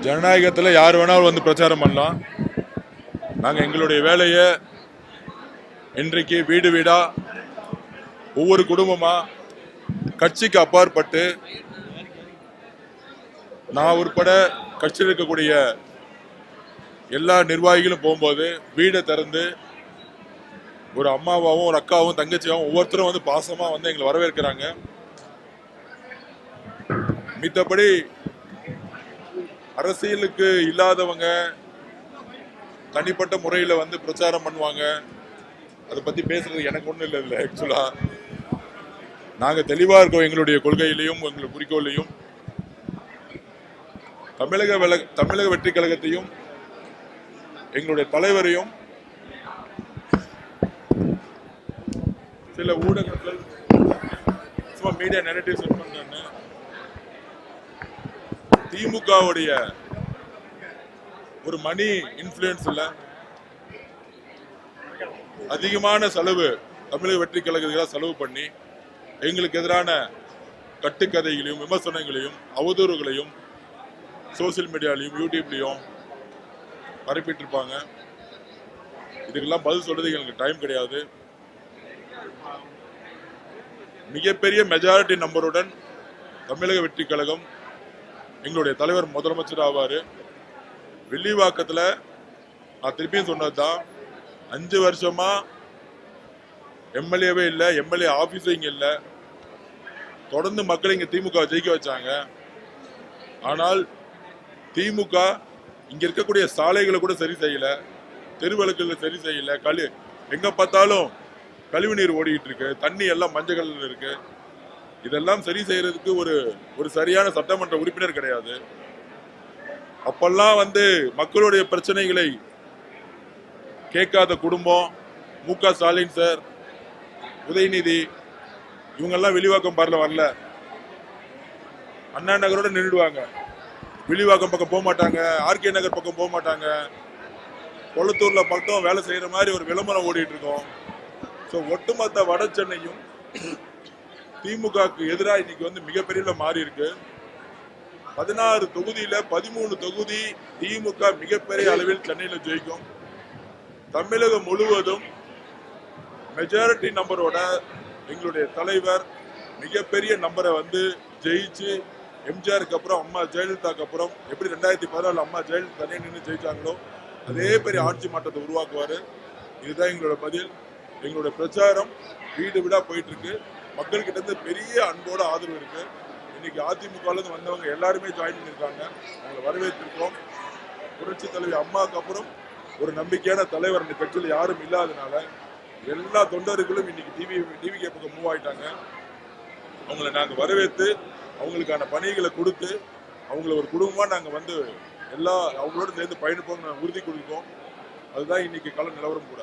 ஜனநாயகத்தில் யார் வேணாலும் வந்து பிரச்சாரம் பண்ணலாம். நாங்கள் எங்களுடைய வேலையை இன்றைக்கு வீடு வீடா ஒவ்வொரு குடும்பமா கட்சிக்கு அப்பாற்பட்டு நான் உட்பட கட்சியில் இருக்கக்கூடிய எல்லா நிர்வாகிகளும் போகும்போது வீடை திறந்து ஒரு அம்மாவாகவும் ஒரு அக்காவும் தங்கச்சியாகவும் ஒவ்வொருத்தரும் வந்து பாசமா வந்து எங்களை வரவேற்கிறாங்க. மித்தபடி அரசியலுக்கு இல்லாதவங்க தனிப்பட்ட முறையில் வந்து பிரச்சாரம் பண்ணுவாங்க. அதை பத்தி பேசுறது எனக்கு ஒன்றும் இல்லை. ஆக்சுவலா நாங்கள் தெளிவா இருக்கோம் எங்களுடைய கொள்கையிலையும் எங்களுடைய குறிக்கோளையும். தமிழக வெற்றி கழகத்தையும் எங்களுடைய தலைவரையும் சில ஊடகங்கள் சும்மா மீடியா நெரேட்டிவ் செட் பண்றாங்க. திமுகவுடைய ஒரு மணி இன்ஃப்ளூயன்ஸ்ல அதிகமான செலவு தமிழக வெற்றி கழகத்துக்காக செலவு பண்ணி எங்களுக்கு எதிரான கட்டுக்கதைகளையும் விமர்சனங்களையும் அவதூறுகளையும் சோசியல் மீடியாலையும் யூடியூப்லையும் பரப்பிட்டு இருப்பாங்க. இதுக்கெல்லாம் பதில் சொல்றது எங்களுக்கு டைம் கிடையாது. மிகப்பெரிய மெஜாரிட்டி நம்பருடன் தமிழக வெற்றி கழகம் எங்களுடைய தலைவர் முதலமைச்சர் ஆவாரு. வெள்ளிவாக்கத்தில் நான் திருப்பியும் சொன்னதுதான், 5 வருஷமா எம்எல்ஏவே இல்லை, எம்எல்ஏ ஆபீஸும் இங்க இல்லை. தொடர்ந்து மக்கள் இங்க திமுக ஜெயிக்க வச்சாங்க. ஆனால் திமுக இங்க இருக்கக்கூடிய சாலைகளை கூட சரி செய்யல, தெருவிளக்குகளை சரி செய்யல, எங்க பார்த்தாலும் கழிவு நீர் ஓடிட்டு இருக்கு, தண்ணி எல்லாம் மஞ்சள் கலர்ல இருக்கு. இதெல்லாம் சரி செய்யறதுக்கு ஒரு சரியான சட்டமன்ற உறுப்பினர் கிடையாது. அப்பெல்லாம் வந்து மக்களுடைய பிரச்சனைகளை கேட்காத குடும்பம் மு.க. ஸ்டாலின் சார், உதயநிதி, இவங்கெல்லாம் வில்லிவாக்கம் பார்ல வரல. அண்ணா நகரோட நின்றுடுவாங்க. வில்லிவாக்கம் பக்கம் போக மாட்டாங்க, ஆர்கே நகர் பக்கம் போக மாட்டாங்க. கொளத்தூர்ல மட்டும் வேலை செய்யற மாதிரி ஒரு விளம்பரம் ஓடிட்டு இருக்கோம். ஸோ ஒட்டுமொத்த வட சென்னையும் திமுகவுக்கு எதிராக இன்னைக்கு வந்து மிகப்பெரிய மாறி இருக்கு. 16 தொகுதியில 13 தொகுதி திமுக மிகப்பெரிய அளவில் சென்னையில் ஜெயிக்கும். தமிழகம் முழுவதும் மெஜாரிட்டி நம்பரோட எங்களுடைய தலைவர் மிகப்பெரிய நம்பரை வந்து ஜெயிச்சு, எம்ஜிஆருக்கு அப்புறம் அம்மா ஜெயலலிதாக்கு அப்புறம் எப்படி 2014 அம்மா ஜெயலலிதா தனியாக நின்று ஜெயிச்சாங்களோ அதே பெரிய ஆட்சி மாற்றத்தை உருவாக்குவாரு. இதுதான் எங்களோட பதில். எங்களுடைய பிரச்சாரம் வீடு வீடா போயிட்டு இருக்கு. மக்கள் கிட்ட இருந்து பெரிய அன்போட ஆதரவு இருக்கு. இன்னைக்கு அதிமுகல இருந்து வந்தவங்க எல்லாருமே ஜாயின் பண்ணிருக்காங்க. அவங்களை வரவேற்றிருக்கோம். புரட்சி தலைவி அம்மாவுக்கு அப்புறம் ஒரு நம்பிக்கையான தலைவர் இந்த கட்சியில் யாரும் இல்லாதனால எல்லா தொண்டர்களும் இன்னைக்கு டிவிகே பக்கம் மூவ் ஆயிட்டாங்க. அவங்களை நாங்க வரவேற்று அவங்களுக்கான பணிகளை கொடுத்து அவங்கள ஒரு குடும்பமா நாங்க வந்து அவங்களோட சேர்ந்து பயணிப்போம் உறுதி கொடுப்போம். அதுதான் இன்னைக்கு கள நிலவரம் கூட.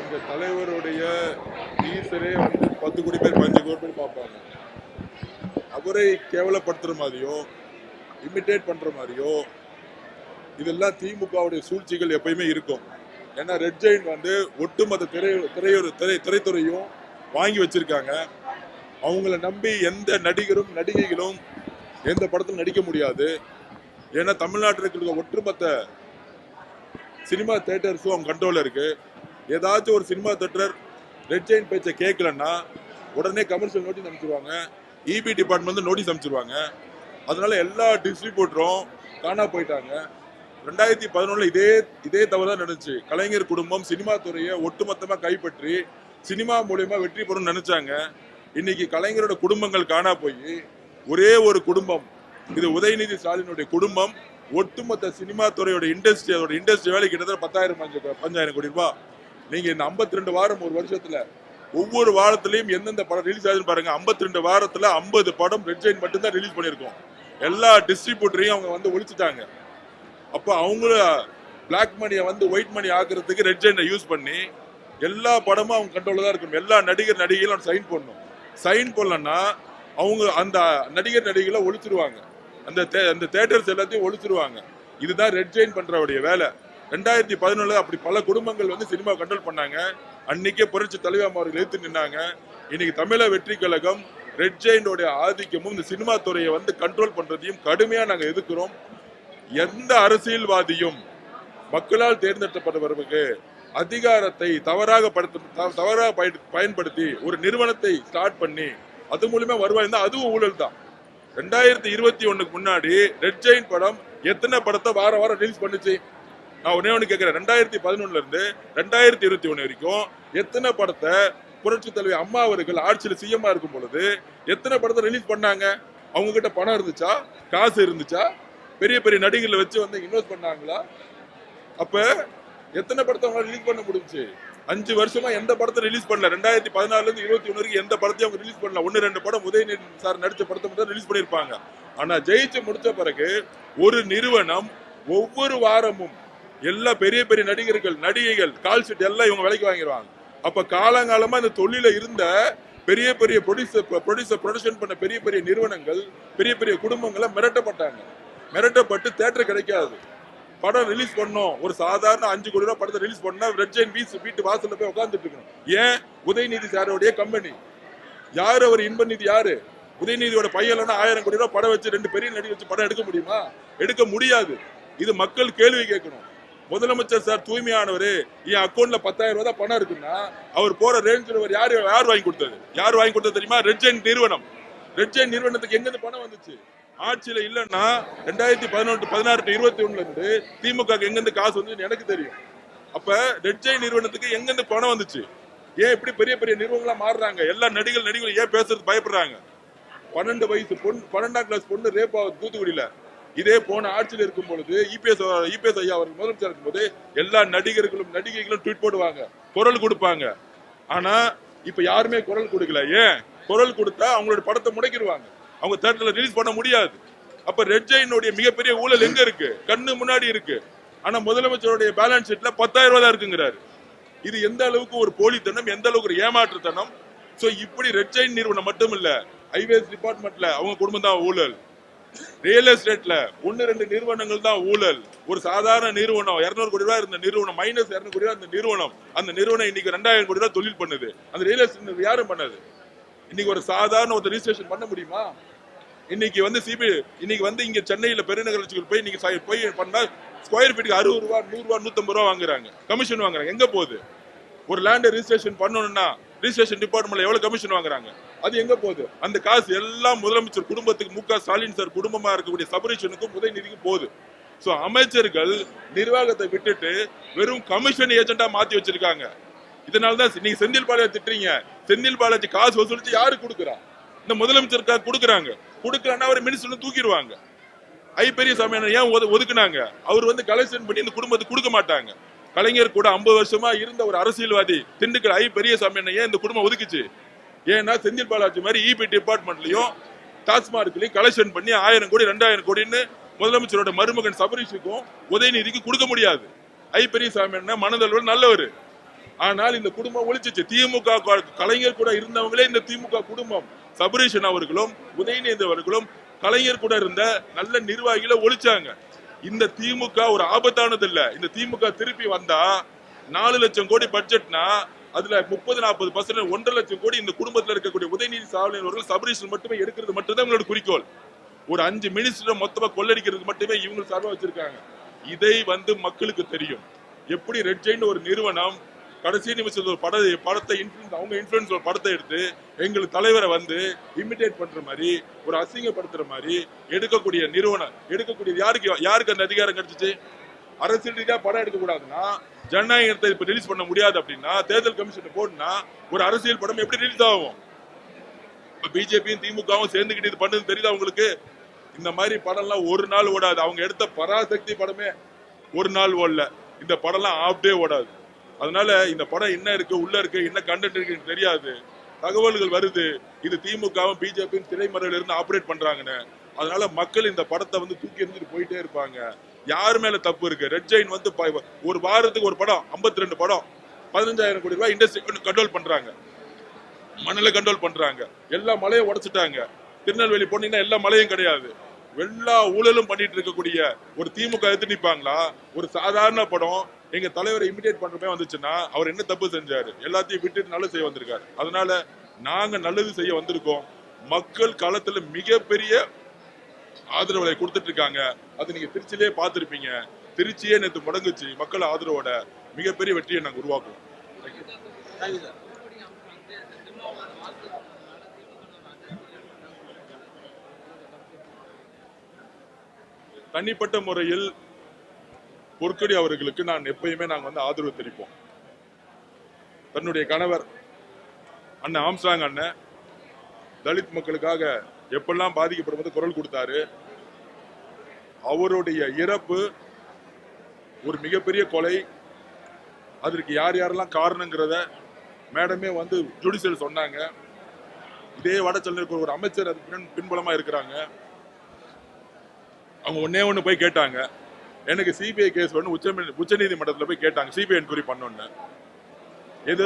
எங்க தலைவருடைய டீசரே வந்து 10 கோடி பேர் 15 கோடி பேர் பார்ப்பாங்க. அவரை கேவலப்படுத்துற மாதிரியோ இமிட்டேட் பண்ற மாதிரியோ இதெல்லாம் திமுகவுடைய சூழ்ச்சிகள் எப்பயுமே இருக்கும். ஏன்னா ரெட் ஜெயின் வந்து ஒட்டுமொத்த திரைத்துறையும் வாங்கி வச்சிருக்காங்க. அவங்கள நம்பி எந்த நடிகரும் நடிகைகளும் எந்த படத்திலும் நடிக்க முடியாது. ஏன்னா தமிழ்நாட்டில் இருக்கிற ஒட்டுமொத்த சினிமா தியேட்டர்ஸும் அவங்க கண்ட்ரோல்ல இருக்கு. ஏதாச்சும் ஒரு சினிமா தியேட்டர் ரெட் ஜெயின் பேச்சை கேட்கலன்னா உடனே கமர்ஷியல் நோட்டீஸ் அனுப்பிச்சிருவாங்க, இபி டிபார்ட்மெண்ட் நோட்டீஸ் அனுப்பிச்சிருவாங்க. அதனால எல்லா டிஸ்ட்ரிபியூட்டரும் காணா போயிட்டாங்க. 2011 இதே தவறுதான் நடந்துச்சு. கலைஞர் குடும்பம் சினிமா துறையை ஒட்டுமொத்தமா கைப்பற்றி சினிமா மூலியமா வெற்றி பெறும் நினைச்சாங்க. இன்னைக்கு கலைஞரோட குடும்பங்கள் காணா போய் ஒரே ஒரு குடும்பம், இது உதயநிதி ஸ்டாலினுடைய குடும்பம், ஒட்டுமொத்த சினிமா துறையோட இண்டஸ்ட்ரி வேலை கிட்டத்தட்ட 10,000 கோடி ரூபாய். நீங்க இந்த 52 வாரம் ஒரு வருஷத்துல ஒவ்வொரு வாரத்திலையும் எந்தெந்த படம் ரிலீஸ் ஆகுதுன்னு பாருங்க. 52 வாரத்துல 50 படம் ரெட் ஜெயின் மட்டும்தான் ரிலீஸ் பண்ணிருக்கோம். எல்லா டிஸ்ட்ரிபியூட்டரையும் அவங்க வந்து ஒழிச்சுட்டாங்க. அப்ப அவங்கள பிளாக் மணியை வந்து ஒயிட் மணி ஆக்குறதுக்கு ரெட் ஜெயினை யூஸ் பண்ணி எல்லா படமும் அவங்க கண்ட்ரோல்ல தான் இருக்கணும். எல்லா நடிகைகளும் சைன் பண்ணணும். சைன் பண்ணலன்னா அவங்க அந்த நடிகர்களை ஒழிச்சிருவாங்க. அந்த தியேட்டர்ஸ் எல்லாத்தையும் ஒழிச்சிருவாங்க. இதுதான் ரெட் ஜெயின் பண்றவுடைய வேலை. 2011 அப்படி பல குடும்பங்கள் வந்து சினிமா கண்ட்ரோல் பண்ணாங்க. அன்னைக்கே புரட்சி தலைவர் அவர்கள் எதிர்த்து நின்னாங்க. இன்னைக்கு தமிழக வெற்றி கழகம் ரெட் ஜெயிண்டோட ஆதிக்கமும் இந்த சினிமா துறையை வந்து கண்ட்ரோல் பண்றதையும் கடுமையா நாங்க எதிர்க்கிறோம். எந்த அரசியல்வாதியும் மக்களால் தேர்ந்தெடுக்கப்பட்டவர்களுக்கு அதிகாரத்தை தவறாக பயன்படுத்தி ஒரு நிறுவனத்தை ஸ்டார்ட் பண்ணி அது மூலமா வருவாய் தான், அதுவும் ஊழல் தான். 2021 முன்னாடி ரெட் ஜெயின் படம் எத்தனை படத்தை வார வாரம் ரிலீஸ் பண்ணுச்சு? நான் ஒண்ணு கேட்கிறேன். 2011 இருந்து 2021 வரைக்கும் எத்தனை படத்தை புரட்சி தலைவி அம்மா அவர்கள் ஆட்சியில் சிஎம்மா இருக்கும் பொழுது எத்தனை படத்தை ரிலீஸ் பண்ணாங்க? அவங்க கிட்ட பணம் இருந்துச்சா? காசு இருந்துச்சா? பெரிய பெரிய நடிகர்களை வச்சு வந்து இன்வெஸ்ட் பண்ணாங்களா? அப்ப எத்தனை படத்தை அவங்க ரிலீஸ் பண்ண முடிஞ்சு? 5 வருஷமா எந்த படத்தை ரிலீஸ் பண்ணல. 2014 இருந்து 21 வரைக்கும் எந்த படத்தையும் அவங்க ரிலீஸ் பண்ணல. 1-2 படம் உதயநிதி சார் நடிச்ச படத்தை மட்டும் ரிலீஸ் பண்ணிருப்பாங்க. ஆனா ஜெயிச்சு முடிச்ச பிறகு ஒரு நிறுவனம் ஒவ்வொரு வாரமும் எல்லா பெரிய பெரிய நடிகைகள் கால் ஷீட் எல்லாம் இவங்க விலைக்கு வாங்கிடுவாங்க. அப்ப காலங்காலமா இந்த தொழில இருந்த பெரிய பெரிய ப்ரொடியூசர் பண்ண பெரிய பெரிய நிறுவனங்கள், பெரிய பெரிய குடும்பங்களை மிரட்டப்பட்டு தியேட்டர் கிடைக்காது. படம் ரிலீஸ் பண்ணோம், ஒரு சாதாரண 5 கோடி ரூபாய் படத்தை ரிலீஸ் பண்ணா ரெட் ஜெயின் வீட்டு வாசல்ல போய் உட்கார்ந்துட்டு இருக்கணும். ஏன்? உதயநிதி சாரோடைய கம்பெனி. யாரு அவர்? இன்பநிதி யாரு? உதயநிதியோட பையன் 1000 கோடி ரூபாய் படம் வச்சு 2 பெரிய நடிகை வச்சு படம் எடுக்க முடியுமா? எடுக்க முடியாது. இது மக்கள் கேள்வி கேட்கணும். முதலமைச்சர் சார் தூய்மையானவரு, என் அக்கௌண்ட்ல 10,000 ரூபாய் பணம் இருக்குன்னா அவர் போற ரேஞ்ச் ரோவர் யார் வாங்கி கொடுத்தது? யார் வாங்கி கொடுத்தது தெரியுமா? ரெட் ஜெயின் நிறுவனம். ரெட் ஜெயின் நிறுவனத்துக்கு எங்க இருந்து பணம் வந்துச்சு? ஆட்சியில இல்லன்னா 2016 to 21 இருந்து திமுக எங்க இருந்து காசு வந்து எனக்கு தெரியும். அப்ப ரெட் ஜெயின் நிறுவனத்துக்கு எங்க இருந்து பணம் வந்துச்சு? ஏன் இப்படி பெரிய பெரிய நிறுவனங்களா மாறுறாங்க? எல்லா நடிகர்கள் ஏன் பேசுறது பயப்படுறாங்க? 12 வயசு பொண்ணு, 12ஆம் கிளாஸ் பொண்ணு ரேப் ஆகுது தூத்துக்குடியில. இதே போன ஆட்சியில் இருக்கும் பொழுது இபிஎஸ் ஐயா அவர்கள் முதலமைச்சர் இருக்கும் போது எல்லா நடிகைகளும் ட்வீட் போடுவாங்க, குரல் கொடுப்பாங்க. ஆனா இப்ப யாருமே குரல் கொடுக்கல. ஏன்? குரல் கொடுத்தா அவங்களோட படத்தை முடக்கிடுவாங்க, அவங்க தியேட்டர்ல ரிலீஸ் பண்ண முடியாது. அப்ப ரெட் ஜெயினுடைய மிகப்பெரிய ஊழல் எங்க இருக்கு? கண்ணு முன்னாடி இருக்கு. ஆனா முதலமைச்சருடைய பேலன்ஸ் ஷீட்ல 10,000 ரூபாய் தான் இருக்குங்கிறாரு. இது எந்த அளவுக்கு ஒரு போலித்தனம், எந்த அளவுக்கு ஒரு ஏமாற்றுத்தனம். சோ இப்படி ரெட் ஜெயின் நிறுவனம் மட்டும் இல்ல, ஹைவேஸ் டிபார்ட்மெண்ட்ல அவங்க குடும்பம் தான் ஊழல், ரியல் எஸ்டேட்ல 1-2 நிறுவனங்கள் தான் ஊழல். ஒரு சாதாரண நிறுவனம் 200 கோடி ரூபாய் இருந்த நிறுவனம் -200 கோடி ரூபாய் அந்த நிறுவனம் இன்னைக்கு 2000 கோடி ரூபாய் தொழில் பண்ணுது. அந்த ரியல் எஸ்டேட் யாரும் பண்ணது? இன்னைக்கு ஒரு சாதாரண ஒரு ரிஜிஸ்ட்ரேஷன் பண்ண முடியுமா? இன்னைக்கு வந்து இன்னைக்கு வந்து இங்க சென்னையில பெருநகராட்சிகள் போய் இன்னைக்கு போய் பண்ணா ஸ்கொயர் ஃபீட்டுக்கு 60 ரூபாய், 100 ரூபாய், 150 ரூபாய் வாங்குறாங்க, கமிஷன் வாங்குறாங்க. எங்க போகுது? ஒரு லேண்ட் ரிஜிஸ்ட்ரேஷன் பண்ணணும்னா ரிஜிஸ்ட்ரேஷன் டிபார்ட்மெண்ட்ல எவ்வளவு கமிஷன் வாங்குறாங்க? அது எங்க போகுது? அந்த காசு எல்லாம் முதலமைச்சர் குடும்பத்துக்கு, மு க ஸ்டாலின் சார் குடும்பமா இருக்கக்கூடிய சபரீஷனுக்கும் உதயநிதிக்கும் போகுது. சோ அமைச்சர்கள் நிர்வாகத்தை விட்டுட்டு வெறும் கமிஷன் ஏஜென்டா மாத்தி வச்சிருக்காங்க. இதனாலதான் நீங்க செந்தில் பாலாஜி திட்டுறீங்க. செந்தில் பாலாஜி காசு வசூலிச்சு யாரு கொடுக்குறா? இந்த முதலமைச்சருக்காக கொடுக்குறாங்க. கொடுக்கலன்னா அவர் மினிஸ்டர் தூக்கிடுவாங்க. பெரியசாமி ஏன் ஒதுக்குனாங்க? அவர் வந்து கலெக்ஷன் பண்ணி இந்த குடும்பத்துக்கு கொடுக்க மாட்டாங்க. கலைஞர் கூட 50 வருஷமா இருந்த ஒரு அரசியல்வாதி திண்டுக்கல் பெரியசாமி ஏன் இந்த குடும்பம் ஒதுக்குச்சு? ஏன்னா செந்தில் பாலாஜி மாதிரி இபி டிபார்ட்மெண்ட்லயும் டாஸ்மார்க்லயும் கலெக்ஷன் பண்ணி 1000 கோடி 2000 கோடின்னு முதலமைச்சரோட மருமகன் சபரீஷுக்கும் உதயநிதிக்கு கொடுக்க முடியாது. பெரியசாமி மனதளவில் நல்லவர். ஆனால் இந்த குடும்பம் ஒழிச்சிச்சு. திமுக கலைஞர் கூட இருந்தவங்களே இந்த திமுக குடும்பம், சபரீஷன் அவர்களும் உதயநிதி அவர்களும் கலைஞர் கூட இருந்த நல்ல நிர்வாகிகளை ஒழிச்சாங்க. இந்த திமுக ஒரு ஆபத்தானது இல்ல. இந்த திமுக திருப்பி வந்தா 4 லட்சம் கோடி பட்ஜெட்னா அதுல 30-40% 1.5 லட்சம் கோடி இந்த குடும்பத்தில் இருக்கக்கூடிய உதயநிதி ஸ்டாலின் அவர்கள் சபரீஷன் மட்டுமே எடுக்கிறது மட்டும்தான் இவங்களோட குறிக்கோள். ஒரு 5 மினிஸ்டர் மொத்தமா கொள்ளடிக்கிறது மட்டுமே இவங்க சார்பா வச்சிருக்காங்க. இதை வந்து மக்களுக்கு தெரியும். எப்படி ரெட் ஜெயின் ஒரு நிறுவனம் கடைசி நிமிஷத்துல ஒரு படத்தை அவங்க இன்ஃபுளுன்ஸ் ஒரு படத்தை எடுத்து எங்களுக்கு தலைவரை வந்து இமிடேட் பண்ற மாதிரி, ஒரு அசிங்கப்படுத்துற மாதிரி எடுக்கக்கூடிய நிறுவனம், யாருக்கு அந்த அதிகாரம் கிடைச்சிச்சு? அரசியல் ரீதியா படம் எடுக்க கூடாதுன்னா, ஜனநாயகத்தை இப்ப ரிலீஸ் பண்ண முடியாது அப்படின்னா தேர்தல் கமிஷன் போட்டுனா ஒரு அரசியல் படம் எப்படி ரிலீஸ் ஆகும்? பிஜேபியும் திமுகவும் சேர்ந்துகிட்டு இது பண்ணது தெரியுதா உங்களுக்கு? இந்த மாதிரி படம்லாம் ஒரு நாள் ஓடாது. அவங்க எடுத்த பராசக்தி படமே ஒரு நாள் ஓடல. இந்த படம்லாம் ஆஃப் டே ஓடாது. அதனால இந்த படம் என்ன இருக்கு, உள்ள இருக்கு, என்ன கண்டென்ட் இருக்குன்னு தெரியாது. தகவல்கள் வருது இது திமுகவும் பிஜேபியும் திரைமறையில இருந்து ஆபரேட் பண்றாங்கன்னு. அதனால மக்கள் இந்த படத்தை வந்து தூக்கி எறிஞ்சிட்டு போயிட்டே இருப்பாங்க. யாரு மேல தப்பு இருக்கு? ரெட் ஜெயின் வந்து ஒரு வாரத்துக்கு ஒரு படம், 52 படம், 15,000 கோடி ரூபாய் இண்டஸ்ட்ரி கண்ட்ரோல் பண்றாங்க, மணல கண்ட்ரோல் பண்றாங்க, எல்லா மலையும் உடைச்சிட்டாங்க. திருநெல்வேலி போனீங்கன்னா எல்லா மலையும் கிடையாது. எல்லா ஊழலும் பண்ணிட்டு இருக்கக்கூடிய ஒரு திமுக எடுத்து நிப்பாங்களா? ஒரு சாதாரண படம் எங்க தலைவரை இமிடேட் பண்றமே வந்துச்சுன்னா அவர் என்ன தப்பு செஞ்சாரு? எல்லாத்தையும் விட்டுட்டு நல்லது செய்ய வந்திருக்காரு. அதனால நாங்க நல்லது செய்ய வந்திருக்கோம். மக்கள் களத்துல மிகப்பெரிய ஆதரவுகளை கொடுத்துட்டு இருக்காங்க. அது நீங்க திருச்சியிலே பார்த்திருப்பீங்க. திருச்சியே நேற்று முடங்குச்சு. மக்கள் ஆதரவோட மிகப்பெரிய வெற்றியை நாங்க உருவாக்குவோம். தனிப்பட்ட முறையில் பொற்கொடி அவர்களுக்கு நான் எப்பயுமே நாங்க ஆதரவு தெரிவிப்போம். தன்னுடைய கணவர் அண்ணன் ஆம்ஸ்ட்ராங் அண்ணன் தலித் மக்களுக்காக எப்பெல்லாம் பாதிக்கப்படும்போது குரல் கொடுத்தாரு. அவருடைய இறப்பு ஒரு மிகப்பெரிய கொலை. அதற்கு யார் யாரெல்லாம் காரணங்கிறத மேடமே ஜுடிஷியல் சொன்னாங்க. இதே வடசென்னைக்கு ஒரு அமைச்சர் அது பின்புலமா இருக்கிறாங்க. அவங்க ஒண்ணு போய் கேட்டாங்க, எனக்கு சிபிஐ கேஸ் வேணும் உச்ச நீதிமன்றத்தில் போய் கேட்டாங்க, சிபிஐ என்கொயரி பண்ணோன்னு.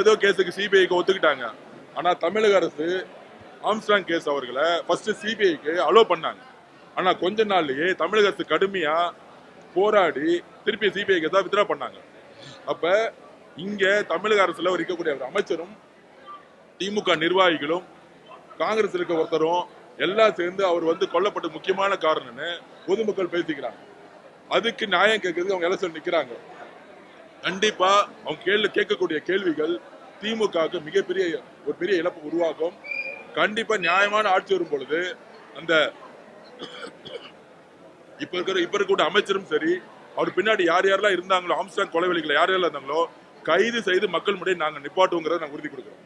ஏதோ கேஸுக்கு சிபிஐக்கு ஒத்துக்கிட்டாங்க. ஆனா தமிழக அரசு ஆம்ஸ்ட்ராங் கேஸ் அவர்களை ஃபர்ஸ்ட் சிபிஐக்கு அலோ பண்ணாங்க. ஆனா கொஞ்ச நாள்லயே தமிழக அரசு கடுமையா போராடி திருப்பி சிபிஐ கேஸா வித்ரா பண்ணாங்க. அப்ப இங்க தமிழக அரசுல இருக்கக்கூடிய ஒரு அமைச்சரும் திமுக நிர்வாகிகளும் காங்கிரஸ் இருக்க ஒருத்தரும் எல்லாம் சேர்ந்து அவர் கொல்லப்பட்ட முக்கியமான காரணம்னு பொதுமக்கள் பேசிக்கிறாங்க. அதுக்கு நியாயம் கேட்கறதுக்கு அவங்க எல்லாம் சொல்லி நிக்கிறாங்க. கண்டிப்பா அவங்க கேட்கக்கூடிய கேள்விகள் திமுகவுக்கு மிகப்பெரிய ஒரு பெரிய இழப்பு உருவாக்கும். கண்டிப்பா நியாயமான ஆட்சி வரும் பொழுது அந்த இப்ப இருக்கிற அமைச்சரும் சரி, அவர் பின்னாடி யார் யாரெல்லாம் இருந்தாங்களோ, ஆம்ஸ்ட்ராங் கொலை வழக்குல யார் யாரெல்லாம் இருந்தாங்களோ கைது செய்து மக்கள் முன்னாடி நாங்க நிப்பாட்டுவோங்கிறத நாங்க உறுதி கொடுக்கிறோம்.